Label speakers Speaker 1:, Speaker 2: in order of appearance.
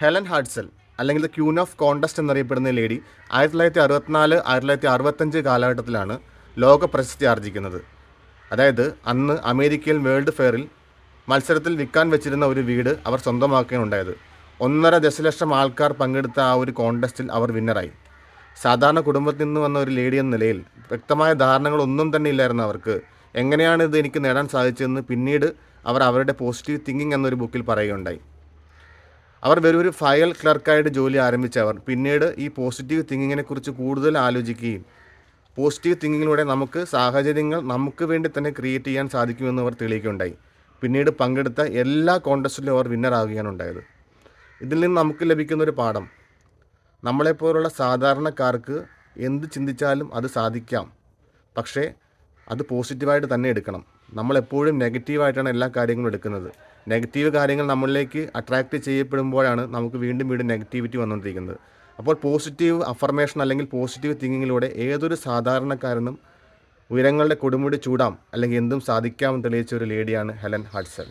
Speaker 1: Helen ഹാഡ്സൽ അല്ലെങ്കിൽ the queen of contest എന്നറിയപ്പെടുന്ന lady 1964-1965 കാലഘട്ടത്തിലാണ് ലോക പ്രശസ്തി ആർജിക്കുന്നത്. അതായത് അന്ന് അമേരിക്കയിൽ വേൾഡ് ഫെയറിൽ മത്സരത്തിൽ വിൽക്കാൻ വെച്ചിരുന്ന ഒരു വീട് അവർ സ്വന്തമാക്കുകയാണുണ്ടായത്. 1.5 ദശലക്ഷം ആൾക്കാർ പങ്കെടുത്ത ആ ഒരു കോണ്ടസ്റ്റിൽ അവർ വിന്നറായി. സാധാരണ കുടുംബത്തിൽ നിന്ന് വന്ന ഒരു ലേഡി എന്ന നിലയിൽ വ്യക്തമായ ധാരണകളൊന്നും തന്നെ ഇല്ലായിരുന്നു അവർക്ക്. എങ്ങനെയാണ് ഇത് എനിക്ക് നേടാൻ സാധിച്ചതെന്ന് പിന്നീട് അവർ അവരുടെ പോസിറ്റീവ് തിങ്കിങ് എന്നൊരു ബുക്കിൽ പറയുകയുണ്ടായി. അവർ വെറൊരു ഫയൽ ക്ലർക്കായിട്ട് ജോലി ആരംഭിച്ചവർ പിന്നീട് ഈ പോസിറ്റീവ് തിങ്കിങ്ങിനെക്കുറിച്ച് കൂടുതൽ ആലോചിക്കുകയും പോസിറ്റീവ് തിങ്കിങ്ങിലൂടെ നമുക്ക് സാഹചര്യങ്ങൾ നമുക്ക് വേണ്ടി തന്നെ ക്രിയേറ്റ് ചെയ്യാൻ സാധിക്കുമെന്ന് അവർ തെളിയിക്കുകയുണ്ടായി. പിന്നീട് പങ്കെടുത്ത എല്ലാ കോൺടെസ്റ്റിലും അവർ വിന്നറാകുകയാണ് ഉണ്ടായത്. ഇതിൽ നിന്ന് നമുക്ക് ലഭിക്കുന്നൊരു പാഠം, നമ്മളെപ്പോലുള്ള സാധാരണക്കാർക്ക് എന്ത് ചിന്തിച്ചാലും അത് സാധിക്കാം, പക്ഷേ അത് പോസിറ്റീവായിട്ട് തന്നെ എടുക്കണം. നമ്മളെപ്പോഴും നെഗറ്റീവായിട്ടാണ് എല്ലാ കാര്യങ്ങളും എടുക്കുന്നത്. നെഗറ്റീവ് കാര്യങ്ങൾ നമ്മളിലേക്ക് അട്രാക്റ്റ് ചെയ്യപ്പെടുമ്പോഴാണ് നമുക്ക് വീണ്ടും വീണ്ടും നെഗറ്റിവിറ്റി വന്നുകൊണ്ടിരിക്കുന്നത്. അപ്പോൾ പോസിറ്റീവ് അഫർമേഷൻ അല്ലെങ്കിൽ പോസിറ്റീവ് തിങ്കിങ്ങിലൂടെ ഏതൊരു സാധാരണക്കാരനും ഉയരങ്ങളുടെ കൊടുമുടി ചൂടാം അല്ലെങ്കിൽ എന്തും സാധിക്കാമെന്ന് തെളിയിച്ച ഒരു ലേഡിയാണ് ഹെലൻ ഹാഡ്സൽ.